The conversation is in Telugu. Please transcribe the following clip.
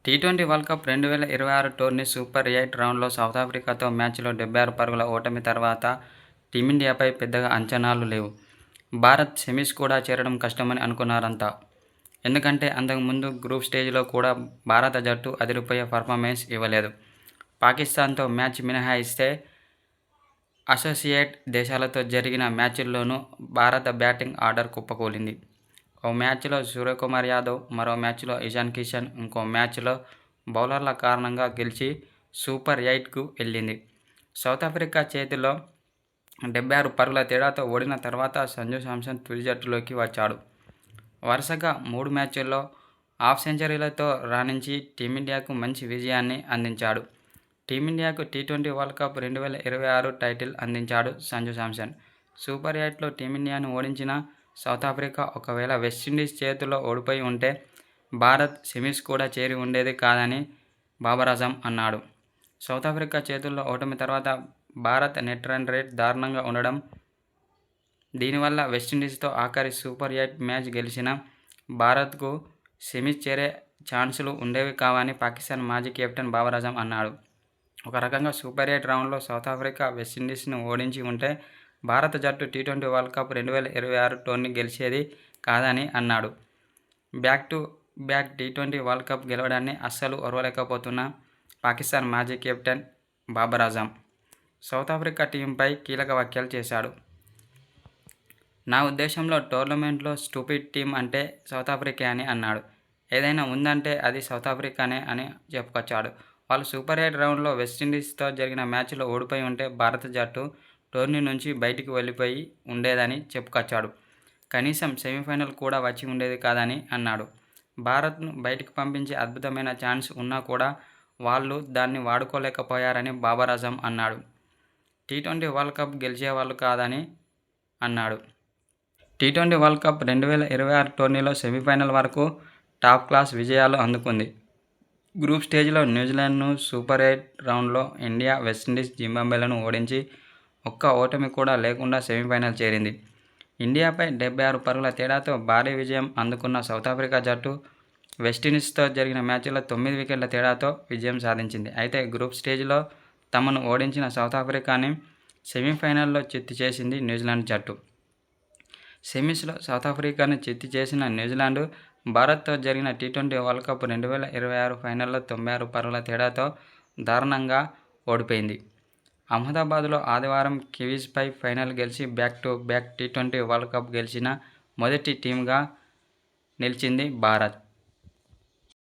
T20 world cup 2026 tourney super 8 రౌండ్లో సౌతాఫ్రికాతో మ్యాచ్లో 76 పరుగుల ఓటమి తర్వాత టీమిండియాపై పెద్దగా అంచనాలు లేవు. భారత్ సెమీస్ కూడా చేరడం కష్టమని అనుకున్నారంతా. ఎందుకంటే అంతకుముందు గ్రూప్ స్టేజ్లో కూడా భారత జట్టు అదిరిపోయే పర్ఫార్మెన్స్ ఇవ్వలేదు. పాకిస్తాన్తో మ్యాచ్ మినహాయిస్తే అసోసియేట్ దేశాలతో జరిగిన మ్యాచ్ల్లోనూ భారత బ్యాటింగ్ ఆర్డర్ కుప్పకూలింది. ఓ మ్యాచ్లో సూర్యకుమార్ యాదవ్, మరో మ్యాచ్లో ఇషాన్ కిషన్, ఇంకో మ్యాచ్లో బౌలర్ల కారణంగా గెలిచి సూపర్ 8కు వెళ్లింది. సౌతాఫ్రికా చేతిలో 76 పరుగుల తేడాతో ఓడిన తర్వాత సంజు శాంసన్ తుది జట్టులోకి వచ్చాడు. వరుసగా 3 మ్యాచ్ల్లో హాఫ్ సెంచరీలతో రాణించి టీమిండియాకు మంచి విజయాన్ని అందించాడు. టీమిండియాకు టీ20 వరల్డ్ కప్ 2026 టైటిల్ అందించాడు సంజు శాంసన్. సూపర్ 8లో టీమిండియాను ఓడించిన సౌతాఫ్రికా ఒకవేళ వెస్టిండీస్ చేతిలో ఓడిపోయి ఉంటే భారత్ సెమీస్ కూడా చేరి ఉండేది కాదని బాబర్ ఆజమ్ అన్నాడు. సౌతాఫ్రికా చేతుల్లో ఓటమి తర్వాత భారత్ నెట్ రన్ రేట్ దారుణంగా ఉండడం, దీనివల్ల వెస్టిండీస్తో ఆఖరి సూపర్ 8 మ్యాచ్ గెలిచిన భారత్కు సెమీస్ చేరే ఛాన్సులు ఉండేవి కావని పాకిస్తాన్ మాజీ కెప్టెన్ బాబర్ ఆజమ్ అన్నాడు. ఒక రకంగా సూపర్ 8 రౌండ్లో సౌతాఫ్రికా వెస్టిండీస్ను ఓడించి ఉంటే భారత జట్టు టీ20 వరల్డ్ కప్ 2026 టోర్నీ గెలిచేది కాదని అన్నాడు. బ్యాక్ టు బ్యాక్ టీ20 వరల్డ్ కప్ గెలవడాన్ని అస్సలు ఓర్వలేకపోతున్న పాకిస్తాన్ మాజీ కెప్టెన్ బాబర్ ఆజమ్ సౌతాఫ్రికా టీంపై కీలక వ్యాఖ్యలు చేశాడు. నా ఉద్దేశంలో టోర్నమెంట్లో స్టూపిడ్ టీం అంటే సౌతాఫ్రికా అని అన్నాడు. ఏదైనా ఉందంటే అది సౌతాఫ్రికానే అని చెప్పుకొచ్చాడు. వాళ్ళు సూపర్ 8 రౌండ్లో వెస్టిండీస్తో జరిగిన మ్యాచ్లో ఓడిపోయి ఉంటే భారత జట్టు టోర్నీ నుంచి బయటికి వెళ్లిపోయి ఉండేదని చెప్పుకొచ్చాడు. కనీసం సెమీఫైనల్ కూడా వచ్చి ఉండేది కాదని అన్నాడు. భారత్ను బయటికి పంపించే అద్భుతమైన ఛాన్స్ ఉన్నా కూడా వాళ్ళు దాన్ని వాడుకోలేకపోయారని బాబర్ ఆజమ్ అన్నాడు. టీ20 వరల్డ్ కప్ గెలిచేవాళ్లు కాదని అన్నాడు. టీ20 వరల్డ్ కప్ 2026 టోర్నీలో సెమీఫైనల్ వరకు టాప్ క్లాస్ విజయాలు అందుకుంది. గ్రూప్ స్టేజ్లో న్యూజిలాండ్ను, సూపర్ 8 రౌండ్లో ఇండియా, వెస్టిండీస్, జింబాబ్వేలను ఓడించి ఒక్క ఓటమి కూడా లేకుండా సెమీఫైనల్ చేరింది. ఇండియాపై 76 పరుగుల తేడాతో భారీ విజయం అందుకున్న సౌతాఫ్రికా జట్టు వెస్టిండీస్తో జరిగిన మ్యాచ్లో 9 వికెట్ల తేడాతో విజయం సాధించింది. అయితే గ్రూప్ స్టేజ్లో తమను ఓడించిన సౌతాఫ్రికాని సెమీఫైనల్లో చిత్తు చేసింది న్యూజిలాండ్ జట్టు. సెమీస్లో సౌతాఫ్రికాను చిత్తు చేసిన న్యూజిలాండ్ భారత్తో జరిగిన టీ20 వరల్డ్ కప్ 2026 ఫైనల్లో 96 పరుగుల తేడాతో దారుణంగా ఓడిపోయింది. అహ్మదాబాద్లో ఆదివారం కివీస్పై ఫైనల్ గెలిచి బ్యాక్ టు బ్యాక్ టీ20 వరల్డ్ కప్ గెలిచిన మొదటి టీమ్గా నిలిచింది భారత్.